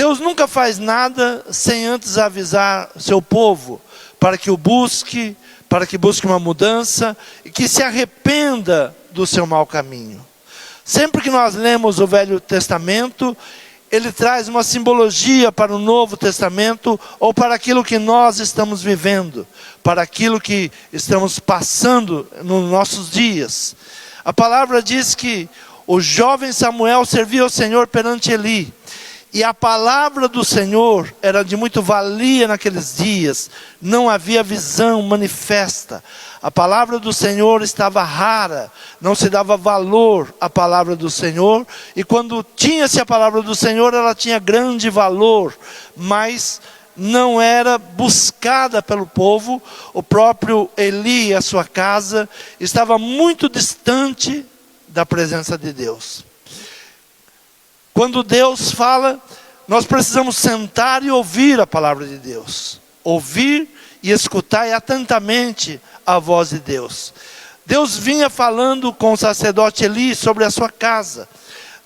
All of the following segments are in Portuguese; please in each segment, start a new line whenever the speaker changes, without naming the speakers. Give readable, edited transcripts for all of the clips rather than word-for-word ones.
Deus nunca faz nada sem antes avisar seu povo, para que o busque, para que busque uma mudança e que se arrependa do seu mau caminho. Sempre que nós lemos o Velho Testamento, ele traz uma simbologia para o Novo Testamento, ou para aquilo que nós estamos vivendo, para aquilo que estamos passando nos nossos dias. A palavra diz que o jovem Samuel servia ao Senhor perante Eli, e a palavra do Senhor era de muito valia naqueles dias, não havia visão manifesta. A palavra do Senhor estava rara, não se dava valor à palavra do Senhor, e quando tinha-se a palavra do Senhor, ela tinha grande valor, mas não era buscada pelo povo. O próprio Eli e a sua casa estava muito distante da presença de Deus. Quando Deus fala, nós precisamos sentar e ouvir a palavra de Deus. Ouvir e escutar atentamente a voz de Deus. Deus vinha falando com o sacerdote Eli sobre a sua casa.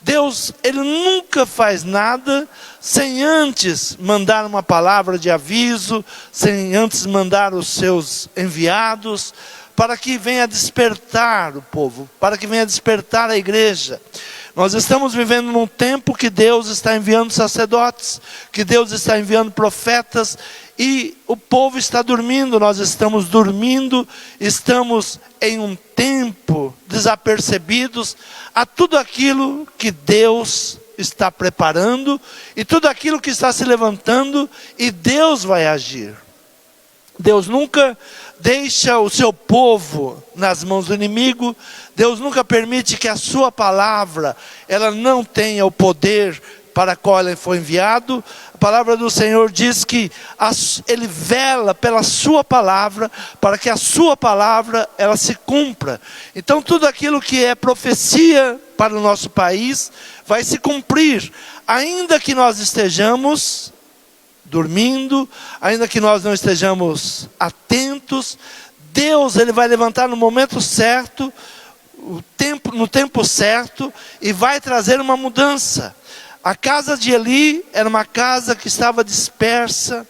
Deus, ele nunca faz nada sem antes mandar uma palavra de aviso, sem antes mandar os seus enviados, para que venha despertar o povo, para que venha despertar a igreja. Nós estamos vivendo num tempo que Deus está enviando sacerdotes, que Deus está enviando profetas, e o povo está dormindo, nós estamos dormindo, estamos em um tempo desapercebidos a tudo aquilo que Deus está preparando, e tudo aquilo que está se levantando, e Deus vai agir. Deus nunca deixa o seu povo nas mãos do inimigo. Deus nunca permite que a sua palavra, ela não tenha o poder para qual ele foi enviado. A palavra do Senhor diz que ele vela pela sua palavra, para que a sua palavra, ela se cumpra. Então tudo aquilo que é profecia para o nosso país, vai se cumprir, ainda que nós estejamos dormindo, ainda que nós não estejamos atentos. Deus, ele vai levantar no momento certo, no tempo certo, e vai trazer uma mudança. A casa de Eli era uma casa que estava dispersa,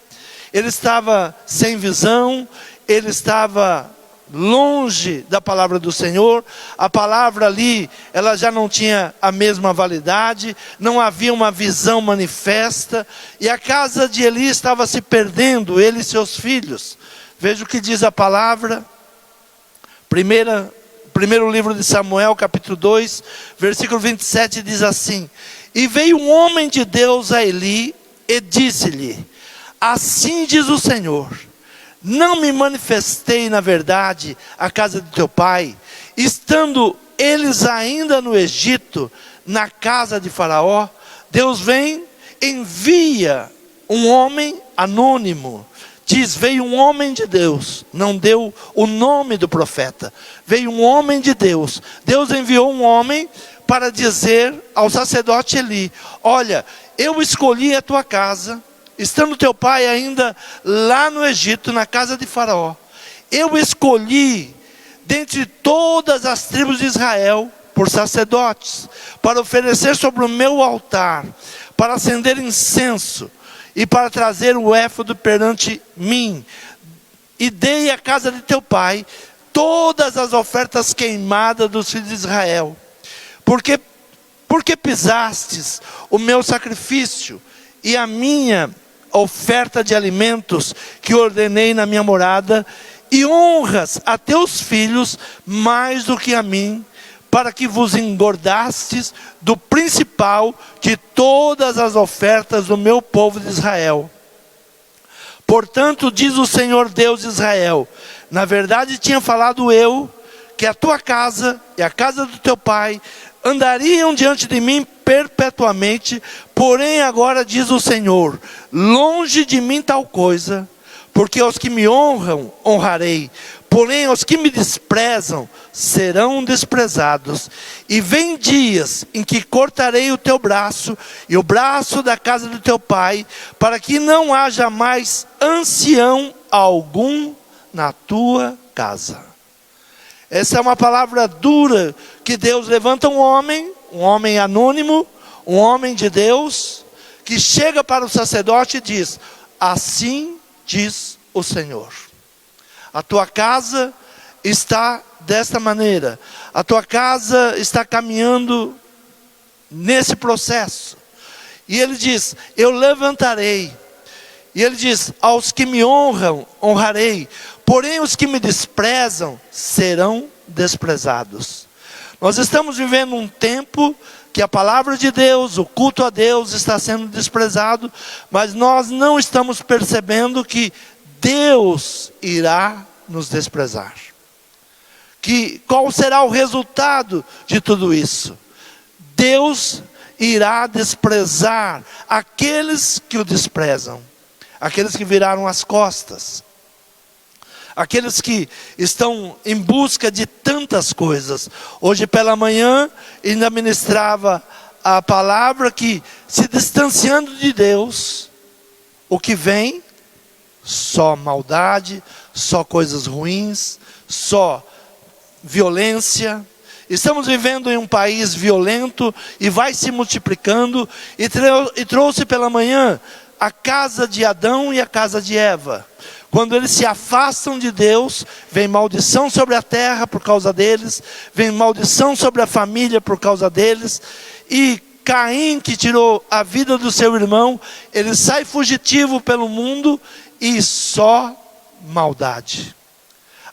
ele estava sem visão, ele estava longe da palavra do Senhor. A palavra ali, ela já não tinha a mesma validade, não havia uma visão manifesta, e a casa de Eli estava se perdendo, ele e seus filhos. Veja o que diz a palavra, primeiro livro de Samuel, capítulo 2, versículo 27, diz assim: E veio um homem de Deus a Eli, e disse-lhe: Assim diz o Senhor, não me manifestei na verdade à casa de teu pai, estando eles ainda no Egito, na casa de Faraó? Deus vem, envia um homem anônimo, diz, veio um homem de Deus, não deu o nome do profeta, veio um homem de Deus. Deus enviou um homem para dizer ao sacerdote Eli: olha, eu escolhi a tua casa, estando teu pai ainda lá no Egito, na casa de Faraó. Eu escolhi dentre todas as tribos de Israel por sacerdotes, para oferecer sobre o meu altar, para acender incenso e para trazer o éfodo perante mim. E dei à casa de teu pai todas as ofertas queimadas dos filhos de Israel. Porque pisastes o meu sacrifício e a minha oferta de alimentos que ordenei na minha morada, e honras a teus filhos mais do que a mim, para que vos engordastes do principal de todas as ofertas do meu povo de Israel. Portanto, diz o Senhor Deus de Israel: na verdade tinha falado eu, que a tua casa e a casa do teu pai andariam diante de mim perpetuamente, porém agora diz o Senhor: longe de mim tal coisa, porque aos que me honram, honrarei, porém aos que me desprezam, serão desprezados. E vem dias em que cortarei o teu braço, e o braço da casa do teu pai, para que não haja mais ancião algum na tua casa. Essa é uma palavra dura, que Deus levanta um homem anônimo, um homem de Deus, que chega para o sacerdote e diz: assim diz o Senhor. A tua casa está desta maneira. A tua casa está caminhando nesse processo. E ele diz: eu levantarei. E ele diz: aos que me honram, honrarei. Porém os que me desprezam serão desprezados. Nós estamos vivendo um tempo que a palavra de Deus, o culto a Deus está sendo desprezado, mas nós não estamos percebendo que Deus irá nos desprezar. Qual será o resultado de tudo isso? Deus irá desprezar aqueles que o desprezam, aqueles que viraram as costas, aqueles que estão em busca de tantas coisas. Hoje pela manhã ainda ministrava a palavra que, se distanciando de Deus, o que vem? Só maldade, só coisas ruins, só violência. Estamos vivendo em um país violento e vai se multiplicando, e trouxe pela manhã a casa de Adão e a casa de Eva. Quando eles se afastam de Deus, vem maldição sobre a terra por causa deles, vem maldição sobre a família por causa deles. E Caim, que tirou a vida do seu irmão, ele sai fugitivo pelo mundo e só maldade.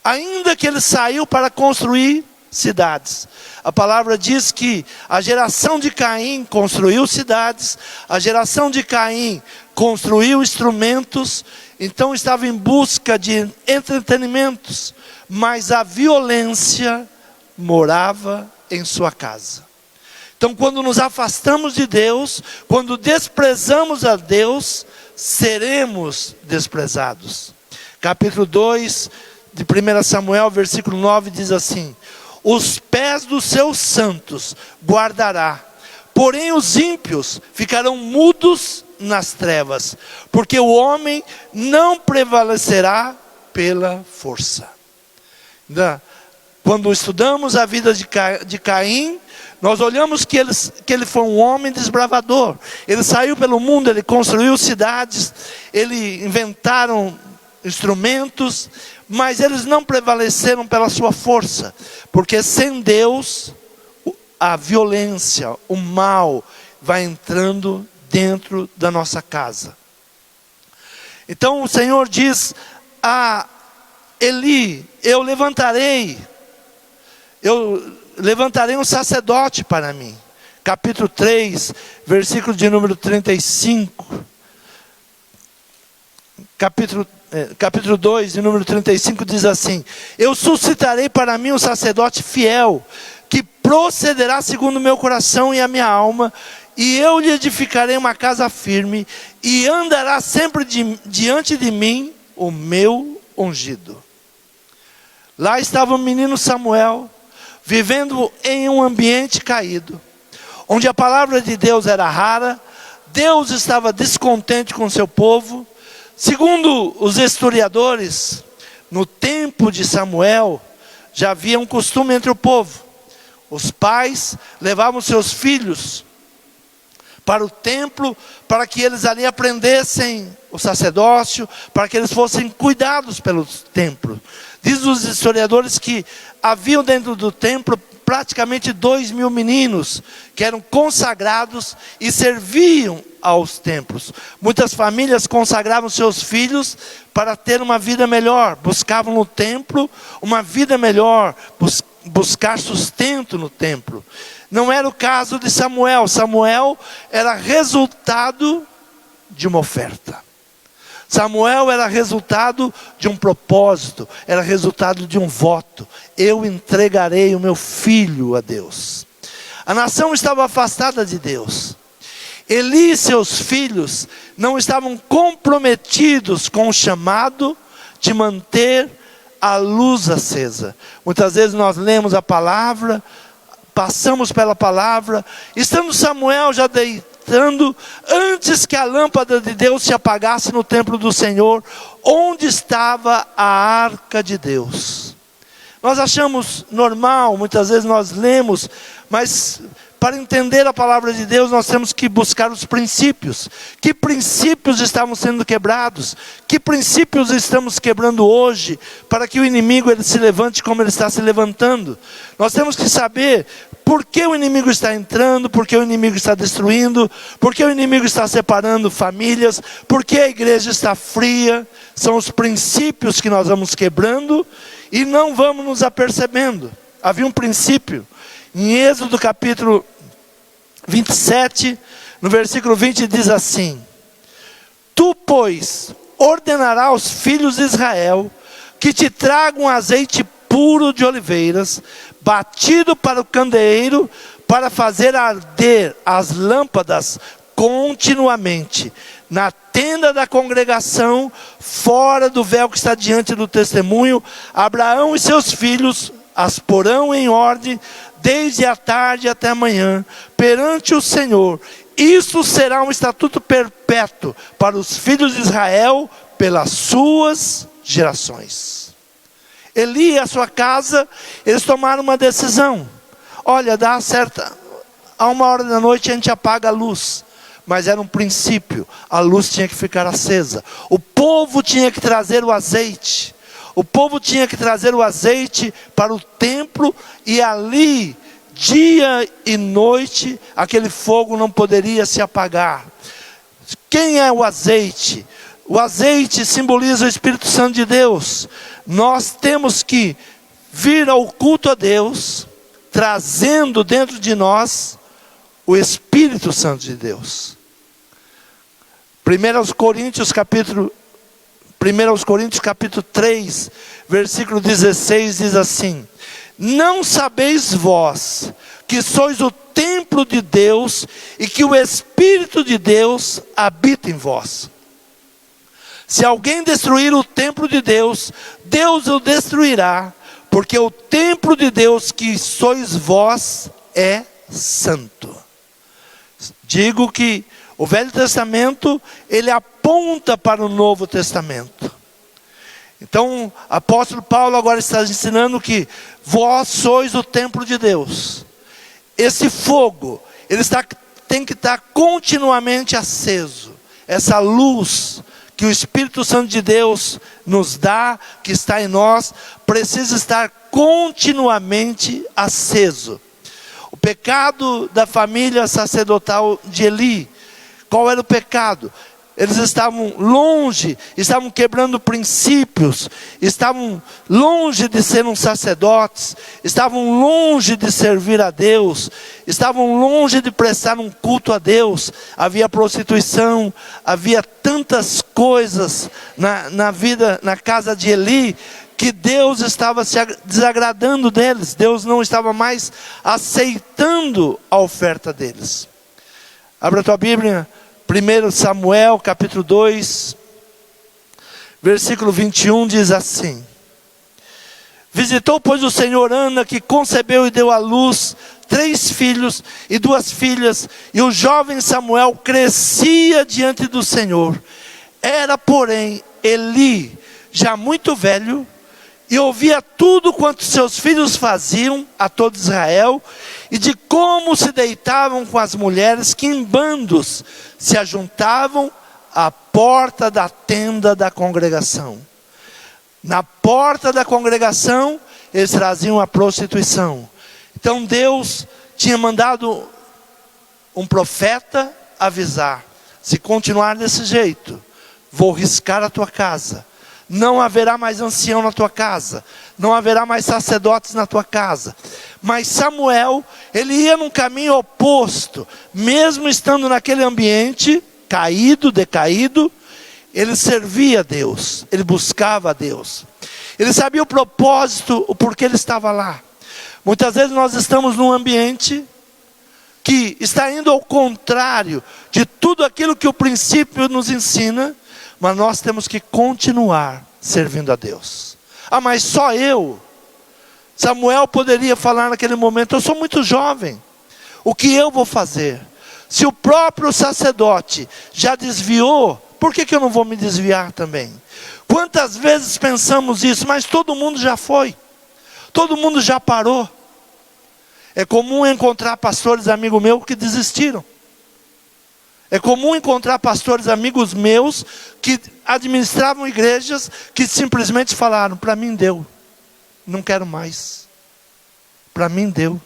Ainda que ele saiu para construir cidades. A palavra diz que a geração de Caim construiu cidades, a geração de Caim construiu instrumentos, então estava em busca de entretenimentos, mas a violência morava em sua casa. Então, quando nos afastamos de Deus, quando desprezamos a Deus, seremos desprezados. Capítulo 2 de 1 Samuel, versículo 9, diz assim: os pés dos seus santos guardará, porém os ímpios ficarão mudos nas trevas, porque o homem não prevalecerá pela força. Quando estudamos a vida de Caim, nós olhamos que ele foi um homem desbravador. Ele saiu pelo mundo, ele construiu cidades, ele inventaram instrumentos, mas eles não prevaleceram pela sua força, porque sem Deus a violência, o mal vai entrando dentro da nossa casa. Então o Senhor diz a Eli: eu levantarei um sacerdote para mim. Capítulo 3, versículo de número 35. Capítulo 2, de número 35, diz assim: eu suscitarei para mim um sacerdote fiel, que procederá segundo o meu coração e a minha alma, e eu lhe edificarei uma casa firme, e andará sempre diante de mim o meu ungido. Lá estava o menino Samuel, vivendo em um ambiente caído, onde a palavra de Deus era rara. Deus estava descontente com o seu povo. Segundo os historiadores, no tempo de Samuel, já havia um costume entre o povo. Os pais levavam seus filhos para o templo, para que eles ali aprendessem o sacerdócio, para que eles fossem cuidados pelo templo. Diz os historiadores que haviam dentro do templo praticamente 2.000 meninos, que eram consagrados e serviam aos templos. Muitas famílias consagravam seus filhos para ter uma vida melhor, buscavam no templo uma vida melhor, buscar sustento no templo. Não era o caso de Samuel. Samuel era resultado de uma oferta. Samuel era resultado de um propósito, era resultado de um voto: eu entregarei o meu filho a Deus. A nação estava afastada de Deus. Eli e seus filhos não estavam comprometidos com o chamado de manter a luz acesa. Muitas vezes nós lemos a palavra, passamos pela palavra, estando Samuel já deitando, antes que a lâmpada de Deus se apagasse no templo do Senhor, onde estava a arca de Deus. Nós achamos normal, muitas vezes nós lemos, mas para entender a palavra de Deus, nós temos que buscar os princípios. Que princípios estavam sendo quebrados? Que princípios estamos quebrando hoje, para que o inimigo ele se levante como ele está se levantando? Nós temos que saber por que o inimigo está entrando, por que o inimigo está destruindo, por que o inimigo está separando famílias, por que a igreja está fria. São os princípios que nós vamos quebrando e não vamos nos apercebendo. Havia um princípio em Êxodo capítulo 27, no versículo 20 diz assim: Tu, pois, ordenarás aos filhos de Israel que te tragam azeite puro de oliveiras, batido para o candeeiro, para fazer arder as lâmpadas continuamente, na tenda da congregação, fora do véu que está diante do testemunho. Abraão e seus filhos as porão em ordem, desde a tarde até a manhã, perante o Senhor. Isso será um estatuto perpétuo para os filhos de Israel, pelas suas gerações. Eli e a sua casa, eles tomaram uma decisão. Olha, dá certa, a 1h da noite a gente apaga a luz. Mas era um princípio, a luz tinha que ficar acesa. O povo tinha que trazer o azeite. O povo tinha que trazer o azeite para o templo, e ali, dia e noite, aquele fogo não poderia se apagar. Quem é o azeite? O azeite simboliza o Espírito Santo de Deus. Nós temos que vir ao culto a Deus, trazendo dentro de nós o Espírito Santo de Deus. 1 Coríntios capítulo 3, versículo 16 diz assim: Não sabeis vós que sois o templo de Deus e que o Espírito de Deus habita em vós? Se alguém destruir o templo de Deus, Deus o destruirá, porque o templo de Deus que sois vós é santo. Digo que o Velho Testamento, ele aponta para o Novo Testamento. Então, o apóstolo Paulo agora está ensinando que vós sois o templo de Deus. Esse fogo, tem que estar continuamente aceso. Essa luz que o Espírito Santo de Deus nos dá, que está em nós, precisa estar continuamente aceso. O pecado da família sacerdotal de Eli, qual era o pecado? Eles estavam longe, estavam quebrando princípios, estavam longe de serem sacerdotes, estavam longe de servir a Deus, estavam longe de prestar um culto a Deus. Havia prostituição, havia tantas coisas na vida, na casa de Eli, que Deus estava se desagradando deles. Deus não estava mais aceitando a oferta deles. Abra a tua Bíblia, 1 Samuel capítulo 2, versículo 21 diz assim: Visitou, pois, o Senhor Ana, que concebeu e deu à luz 3 filhos e 2 filhas, e o jovem Samuel crescia diante do Senhor. Era, porém, Eli já muito velho, e ouvia tudo quanto seus filhos faziam a todo Israel, e de como se deitavam com as mulheres que em bandos se ajuntavam à porta da tenda da congregação. Na porta da congregação, eles traziam a prostituição. Então Deus tinha mandado um profeta avisar: se continuar desse jeito, vou riscar a tua casa. Não haverá mais ancião na tua casa, não haverá mais sacerdotes na tua casa. Mas Samuel, ele ia num caminho oposto. Mesmo estando naquele ambiente caído, decaído, ele servia a Deus, ele buscava a Deus. Ele sabia o propósito, o porquê ele estava lá. Muitas vezes nós estamos num ambiente que está indo ao contrário de tudo aquilo que o princípio nos ensina, mas nós temos que continuar servindo a Deus. Ah, mas só eu? Samuel poderia falar naquele momento: eu sou muito jovem, o que eu vou fazer? Se o próprio sacerdote já desviou, por que eu não vou me desviar também? Quantas vezes pensamos isso, mas todo mundo já foi, todo mundo já parou. É comum encontrar pastores amigos meus que desistiram. É comum encontrar pastores amigos meus que administravam igrejas que simplesmente falaram: para mim deu, não quero mais. Para mim deu.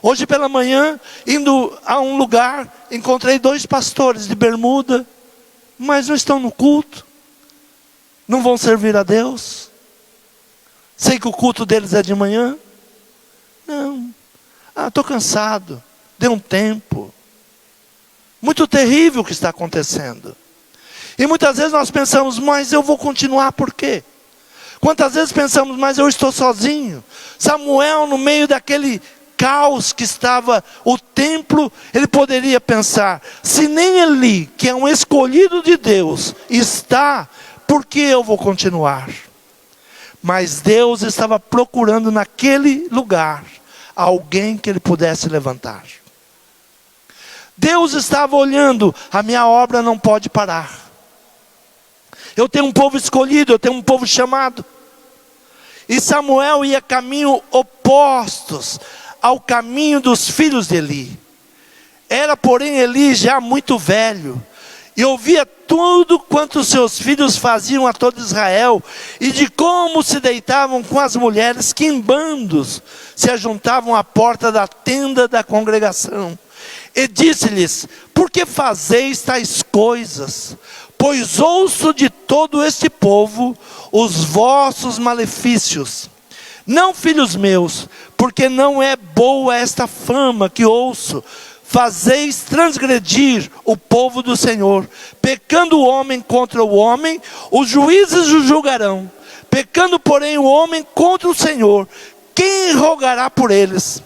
Hoje pela manhã, indo a um lugar, encontrei 2 pastores de bermuda, mas não estão no culto, não vão servir a Deus. Sei que o culto deles é de manhã. Não, estou cansado, deu um tempo. Muito terrível o que está acontecendo. E muitas vezes nós pensamos: mas eu vou continuar por quê? Quantas vezes pensamos: mas eu estou sozinho. Samuel, no meio daquele caos que estava o templo, ele poderia pensar: se nem Eli, que é um escolhido de Deus, está, por que eu vou continuar? Mas Deus estava procurando naquele lugar alguém que ele pudesse levantar. Deus estava olhando: a minha obra não pode parar. Eu tenho um povo escolhido, eu tenho um povo chamado. E Samuel ia caminho opostos ao caminho dos filhos de Eli. Era, porém, Eli já muito velho, e ouvia tudo quanto seus filhos faziam a todo Israel, e de como se deitavam com as mulheres que em bandos se ajuntavam à porta da tenda da congregação. E disse-lhes: por que fazeis tais coisas? Pois ouço de todo este povo os vossos malefícios. Não, filhos meus, porque não é boa esta fama que ouço. Fazeis transgredir o povo do Senhor. Pecando o homem contra o homem, os juízes o julgarão. Pecando, porém, o homem contra o Senhor, quem rogará por eles?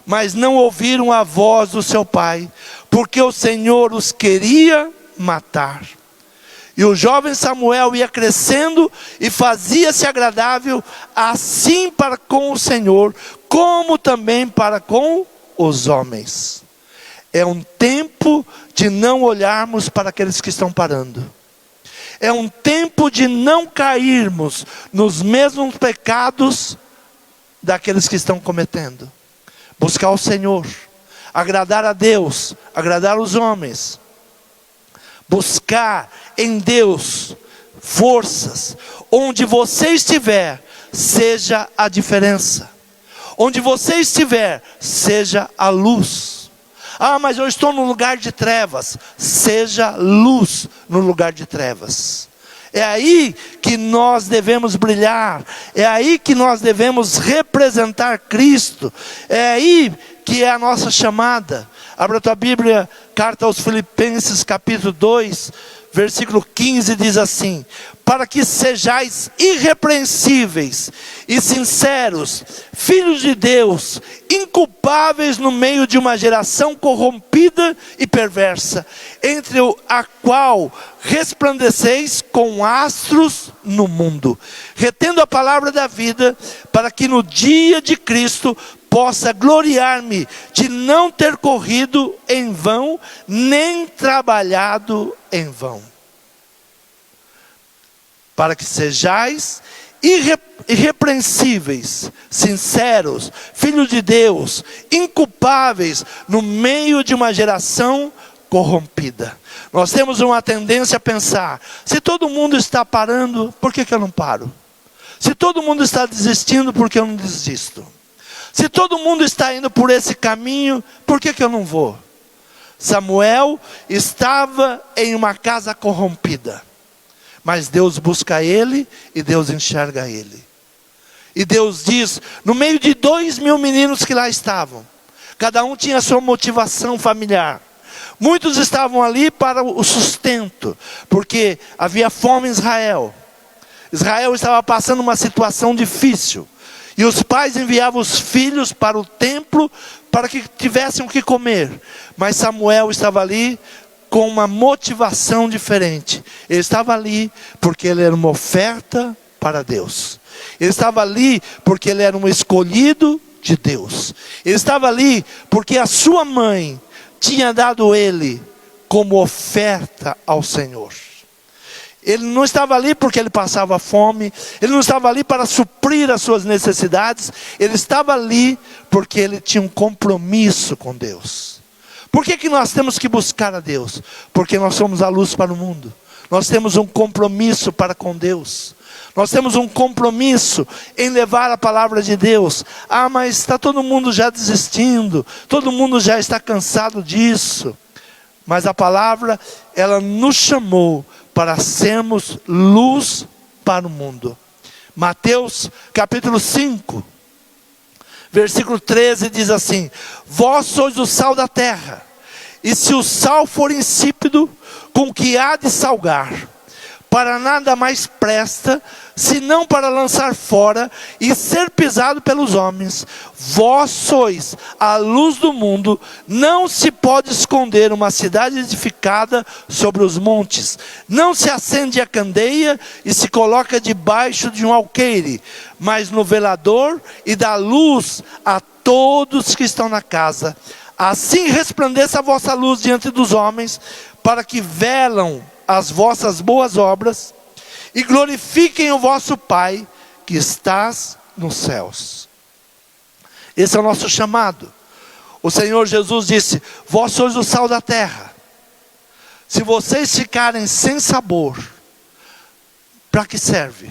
Mas não ouviram a voz do seu pai, porque o Senhor os queria matar. E o jovem Samuel ia crescendo e fazia-se agradável, assim para com o Senhor, como também para com os homens. É um tempo de não olharmos para aqueles que estão parando. É um tempo de não cairmos nos mesmos pecados daqueles que estão cometendo. Buscar o Senhor, agradar a Deus, agradar os homens. Buscar em Deus forças. Onde você estiver, seja a diferença. Onde você estiver, seja a luz. Mas eu estou no lugar de trevas. Seja luz no lugar de trevas. É aí que nós devemos brilhar. É aí que nós devemos representar Cristo. É aí que é a nossa chamada. Abra a tua Bíblia, carta aos Filipenses, capítulo 2, versículo 15, diz assim: para que sejais irrepreensíveis e sinceros, filhos de Deus, inculpáveis no meio de uma geração corrompida e perversa, entre a qual resplandeceis com astros no mundo, retendo a palavra da vida, para que no dia de Cristo possa gloriar-me de não ter corrido em vão, nem trabalhado em vão. Para que sejais irrepreensíveis, sinceros, filhos de Deus, inculpáveis no meio de uma geração corrompida. Nós temos uma tendência a pensar: se todo mundo está parando, por que eu não paro? Se todo mundo está desistindo, por que eu não desisto? Se todo mundo está indo por esse caminho, por que eu não vou? Samuel estava em uma casa corrompida, mas Deus busca ele e Deus enxerga ele. E Deus diz, no meio de 2.000 meninos que lá estavam, cada um tinha a sua motivação familiar. Muitos estavam ali para o sustento, porque havia fome em Israel. Israel estava passando uma situação difícil. E os pais enviavam os filhos para o templo para que tivessem o que comer. Mas Samuel estava ali com uma motivação diferente. Ele estava ali porque ele era uma oferta para Deus. Ele estava ali porque ele era um escolhido de Deus. Ele estava ali porque a sua mãe tinha dado ele como oferta ao Senhor. Ele não estava ali porque ele passava fome, ele não estava ali para suprir as suas necessidades, ele estava ali porque ele tinha um compromisso com Deus. Por que nós temos que buscar a Deus? Porque nós somos a luz para o mundo. Nós temos um compromisso para com Deus. Nós temos um compromisso em levar a palavra de Deus. Ah, mas está todo mundo já desistindo, todo mundo já está cansado disso. Mas a palavra, ela nos chamou para sermos luz para o mundo. Mateus capítulo 5, versículo 13 diz assim: vós sois o sal da terra, e se o sal for insípido, com que há de salgar? Para nada mais presta, senão para lançar fora e ser pisado pelos homens. Vós sois a luz do mundo. Não se pode esconder uma cidade edificada sobre os montes. Não se acende a candeia e se coloca debaixo de um alqueire, mas no velador, e dá luz a todos que estão na casa. Assim resplandeça a vossa luz diante dos homens, para que velam as vossas boas obras e glorifiquem o vosso Pai que estás nos céus. Esse é o nosso chamado. O Senhor Jesus disse: vós sois o sal da terra. Se vocês ficarem sem sabor, para que serve?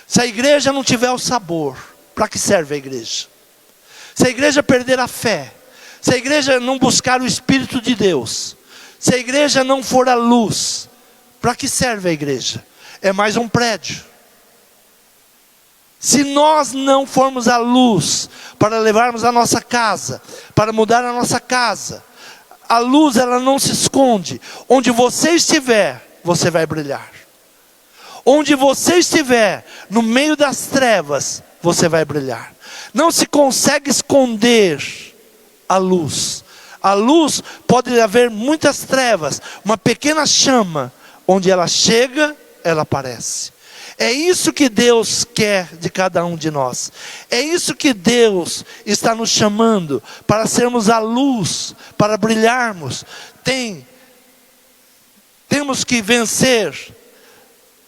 Se a igreja não tiver o sabor, para que serve a igreja? Se a igreja perder a fé, se a igreja não buscar o Espírito de Deus, se a igreja não for a luz, para que serve a igreja? É mais um prédio. Se nós não formos a luz para levarmos a nossa casa, para mudar a nossa casa, a luz, ela não se esconde. Onde você estiver, você vai brilhar. Onde você estiver, no meio das trevas, você vai brilhar. Não se consegue esconder a luz. A luz, pode haver muitas trevas, uma pequena chama, onde ela chega, ela aparece. É isso que Deus quer de cada um de nós. É isso que Deus está nos chamando, para sermos a luz, para brilharmos. Temos que vencer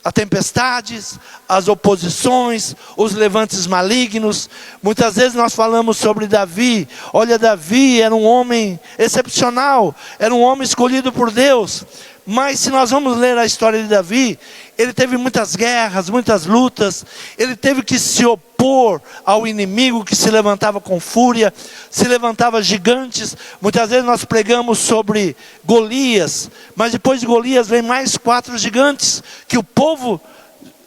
as tempestades, as oposições, os levantes malignos. Muitas vezes nós falamos sobre Davi. Olha, Davi era um homem excepcional, era um homem escolhido por Deus. Mas se nós vamos ler a história de Davi, ele teve muitas guerras, muitas lutas. Ele teve que se opor ao inimigo que se levantava com fúria, se levantava gigantes. Muitas vezes nós pregamos sobre Golias, mas depois de Golias vem mais 4 gigantes, que o povo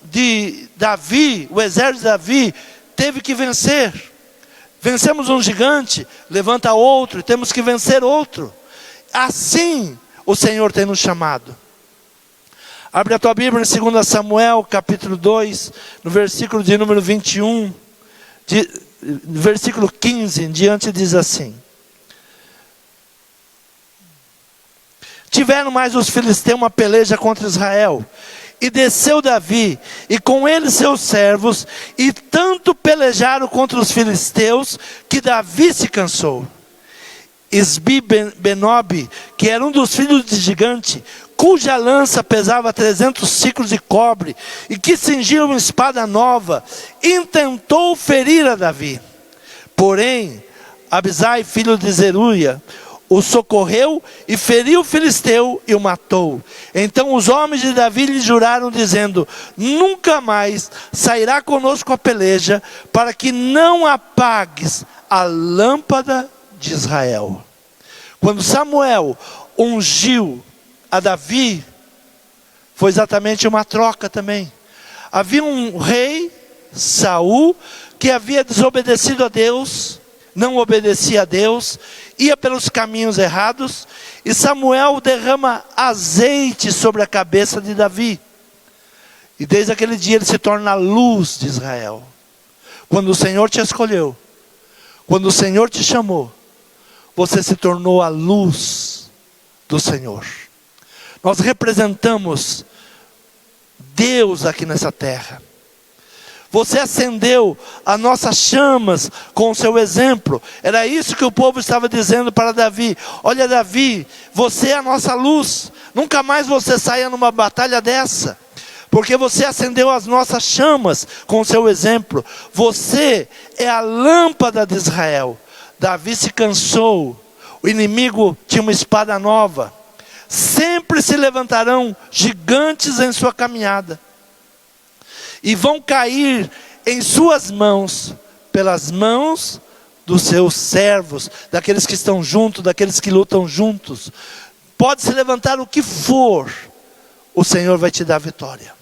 de Davi, o exército de Davi, teve que vencer. Vencemos um gigante, levanta outro, e temos que vencer outro. Assim o Senhor tem nos chamado. Abre a tua Bíblia em 2 Samuel, capítulo 2, no versículo de número 21, versículo 15 em diante, diz assim: tiveram mais os filisteus uma peleja contra Israel, e desceu Davi, e com ele seus servos, e tanto pelejaram contra os filisteus, que Davi se cansou. Isbi-Benob, que era um dos filhos de gigante, cuja lança pesava 300 ciclos de cobre, e que cingia uma espada nova, intentou ferir a Davi. Porém, Abisai, filho de Zeruia, o socorreu e feriu o filisteu e o matou. Então os homens de Davi lhe juraram, dizendo: nunca mais sairá conosco a peleja, para que não apagues a lâmpada de Israel. Quando Samuel ungiu a Davi, foi exatamente uma troca também. Havia um rei, Saul, que havia desobedecido a Deus, não obedecia a Deus, ia pelos caminhos errados, e Samuel derrama azeite sobre a cabeça de Davi. E desde aquele dia ele se torna a luz de Israel. Quando o Senhor te escolheu, quando o Senhor te chamou, você se tornou a luz do Senhor. Nós representamos Deus aqui nessa terra. Você acendeu as nossas chamas com o seu exemplo. Era isso que o povo estava dizendo para Davi. Olha, Davi, você é a nossa luz. Nunca mais você saia numa batalha dessa, porque você acendeu as nossas chamas com o seu exemplo. Você é a lâmpada de Israel. Davi se cansou. O inimigo tinha uma espada nova. Sempre se levantarão gigantes em sua caminhada, e vão cair em suas mãos, pelas mãos dos seus servos, daqueles que estão juntos, daqueles que lutam juntos. Pode se levantar o que for, o Senhor vai te dar vitória.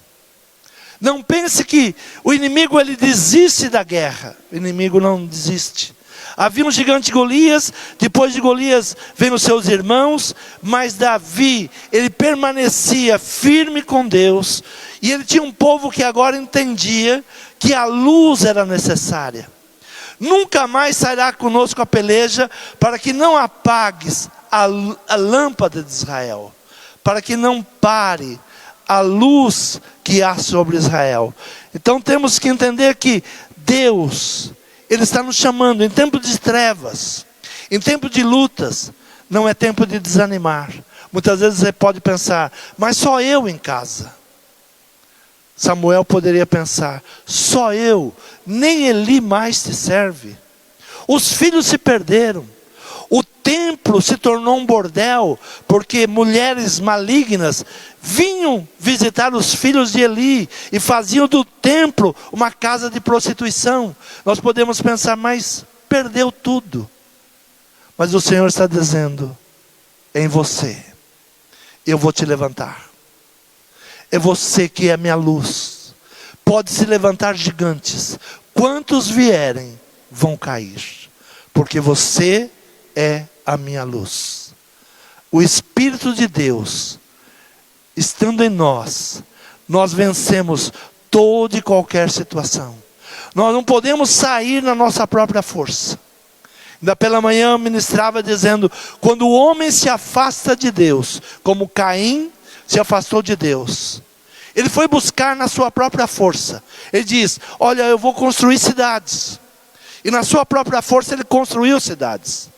Não pense que o inimigo ele desiste da guerra. O inimigo não desiste. Havia um gigante Golias, depois de Golias vem os seus irmãos, mas Davi, ele permanecia firme com Deus, e ele tinha um povo que agora entendia que a luz era necessária. Nunca mais sairá conosco a peleja, para que não apagues a lâmpada de Israel, para que não pare a luz que há sobre Israel. Então temos que entender que Deus, Ele está nos chamando em tempo de trevas, em tempo de lutas. Não é tempo de desanimar. Muitas vezes você pode pensar, mas só eu em casa. Samuel poderia pensar, só eu, nem Eli mais te serve. Os filhos se perderam. O templo se tornou um bordel, porque mulheres malignas vinham visitar os filhos de Eli e faziam do templo uma casa de prostituição. Nós podemos pensar, mas perdeu tudo. Mas o Senhor está dizendo, em você, eu vou te levantar. É você que é a minha luz. Pode se levantar gigantes. Quantos vierem, vão cair. Porque você é a minha luz. O Espírito de Deus, estando em nós, nós vencemos toda e qualquer situação. Nós não podemos sair na nossa própria força. Ainda pela manhã eu ministrava dizendo, quando o homem se afasta de Deus, como Caim se afastou de Deus, ele foi buscar na sua própria força. Ele diz, olha, eu vou construir cidades. E na sua própria força ele construiu cidades.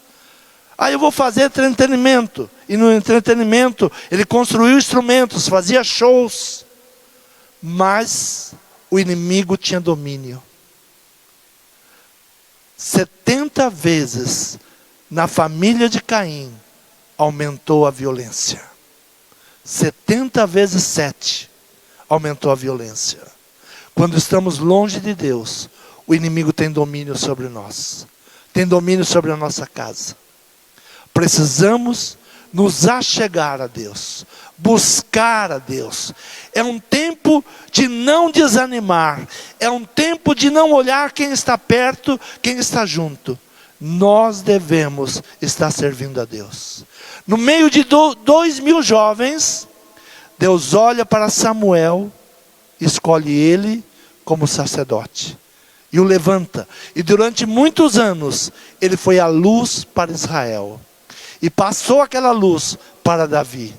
Aí eu vou fazer entretenimento. E no entretenimento ele construiu instrumentos, fazia shows. Mas o inimigo tinha domínio. 70 vezes na família de Caim aumentou a violência. 70 vezes 7 aumentou a violência. Quando estamos longe de Deus, o inimigo tem domínio sobre nós. Tem domínio sobre a nossa casa. Precisamos nos achegar a Deus, buscar a Deus. É um tempo de não desanimar, é um tempo de não olhar quem está perto, quem está junto. Nós devemos estar servindo a Deus. No meio de 2.000 jovens, Deus olha para Samuel, escolhe ele como sacerdote e o levanta. E durante muitos anos ele foi a luz para Israel. E passou aquela luz para Davi.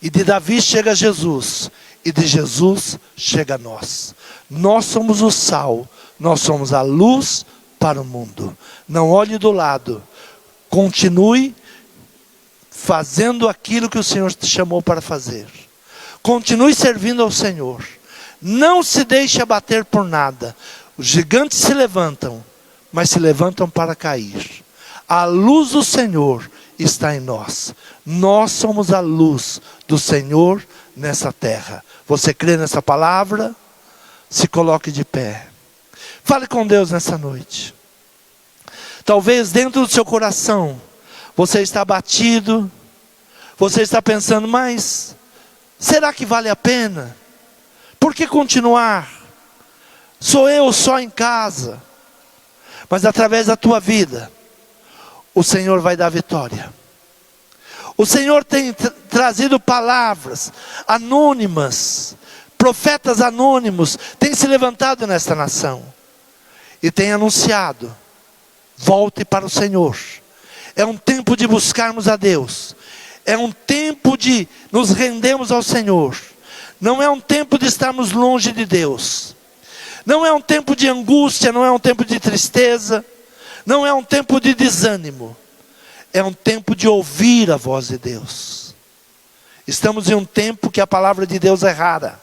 E de Davi chega Jesus. E de Jesus chega a nós. Nós somos o sal. Nós somos a luz para o mundo. Não olhe do lado. Continue fazendo aquilo que o Senhor te chamou para fazer. Continue servindo ao Senhor. Não se deixe abater por nada. Os gigantes se levantam, mas se levantam para cair. A luz do Senhor está em nós. Nós somos a luz do Senhor nessa terra. Você crê nessa palavra? Se coloque de pé. Fale com Deus nessa noite. Talvez dentro do seu coração você está abatido. Você está pensando, mas será que vale a pena? Por que continuar? Sou eu só em casa. Mas através da tua vida, o Senhor vai dar vitória. O Senhor tem trazido palavras anônimas, profetas anônimos, têm se levantado nesta nação. E tem anunciado, volte para o Senhor. É um tempo de buscarmos a Deus. É um tempo de nos rendermos ao Senhor. Não é um tempo de estarmos longe de Deus. Não é um tempo de angústia, não é um tempo de tristeza, não é um tempo de desânimo. É um tempo de ouvir a voz de Deus. Estamos em um tempo que a palavra de Deus é rara.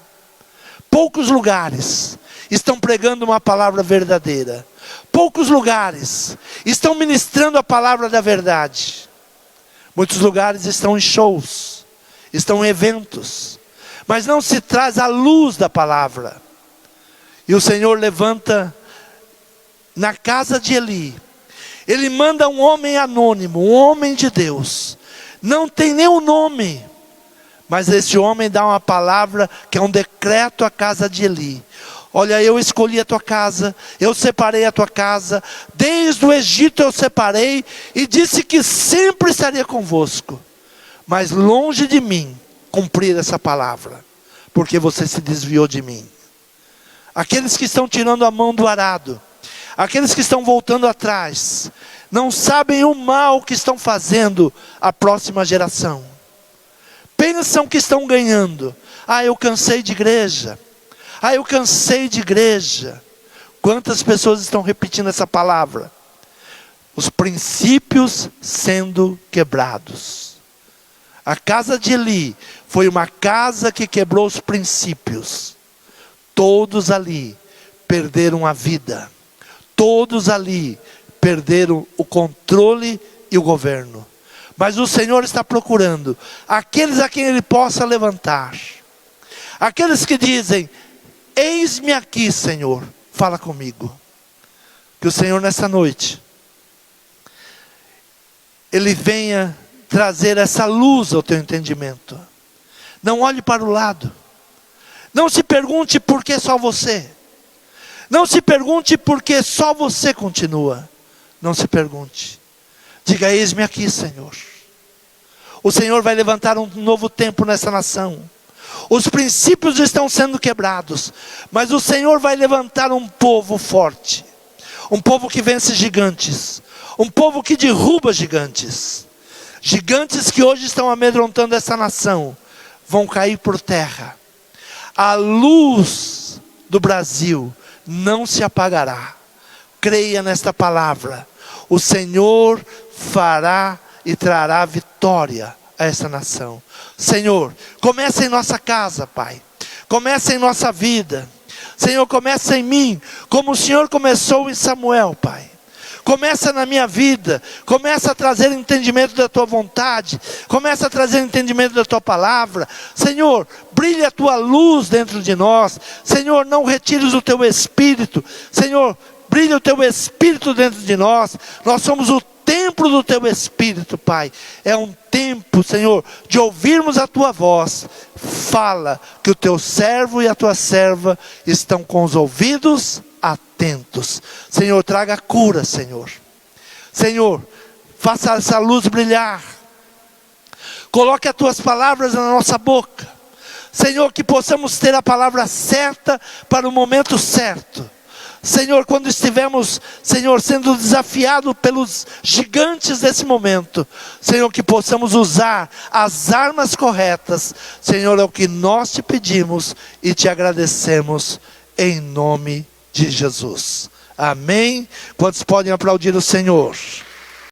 Poucos lugares estão pregando uma palavra verdadeira. Poucos lugares estão ministrando a palavra da verdade. Muitos lugares estão em shows, estão em eventos, mas não se traz a luz da palavra. E o Senhor levanta na casa de Eli. Ele manda um homem anônimo, um homem de Deus. Não tem nenhum nome. Mas esse homem dá uma palavra que é um decreto à casa de Eli. Olha, eu escolhi a tua casa, eu separei a tua casa, desde o Egito eu separei, e disse que sempre estaria convosco. Mas longe de mim cumprir essa palavra, porque você se desviou de mim. Aqueles que estão tirando a mão do arado, aqueles que estão voltando atrás, não sabem o mal que estão fazendo à próxima geração. Pensam que estão ganhando. Ah, eu cansei de igreja. Ah, eu cansei de igreja. Quantas pessoas estão repetindo essa palavra? Os princípios sendo quebrados. A casa de Eli foi uma casa que quebrou os princípios. Todos ali perderam a vida. Todos ali perderam o controle e o governo. Mas o Senhor está procurando aqueles a quem Ele possa levantar. Aqueles que dizem: eis-me aqui, Senhor, fala comigo. Que o Senhor nessa noite, Ele venha trazer essa luz ao teu entendimento. Não olhe para o lado. Não se pergunte por que só você. Não se pergunte por que só você continua. Não se pergunte. Diga: eis-me aqui, Senhor. O Senhor vai levantar um novo tempo nessa nação. Os princípios estão sendo quebrados, mas o Senhor vai levantar um povo forte. Um povo que vence gigantes. Um povo que derruba gigantes. Gigantes que hoje estão amedrontando essa nação vão cair por terra. A luz do Brasil não se apagará. Creia nesta palavra. O Senhor fará e trará vitória a essa nação. Senhor, começa em nossa casa, Pai. Começa em nossa vida. Senhor, começa em mim, como o Senhor começou em Samuel, Pai. Começa na minha vida. Começa a trazer entendimento da tua vontade. Começa a trazer entendimento da tua palavra. Senhor, brilha a tua luz dentro de nós. Senhor, não retires o teu Espírito. Senhor, brilha o teu Espírito dentro de nós. Nós somos o templo do teu Espírito, Pai. É um tempo, Senhor, de ouvirmos a tua voz. Fala, que o teu servo e a tua serva estão com os ouvidos atentos. Senhor, traga cura, Senhor. Senhor, faça essa luz brilhar. Coloque as tuas palavras na nossa boca. Senhor, que possamos ter a palavra certa para o momento certo. Senhor, quando estivermos, Senhor, sendo desafiados pelos gigantes desse momento, Senhor, que possamos usar as armas corretas. Senhor, é o que nós te pedimos e te agradecemos em nome de Jesus. Amém? Quantos podem aplaudir o Senhor?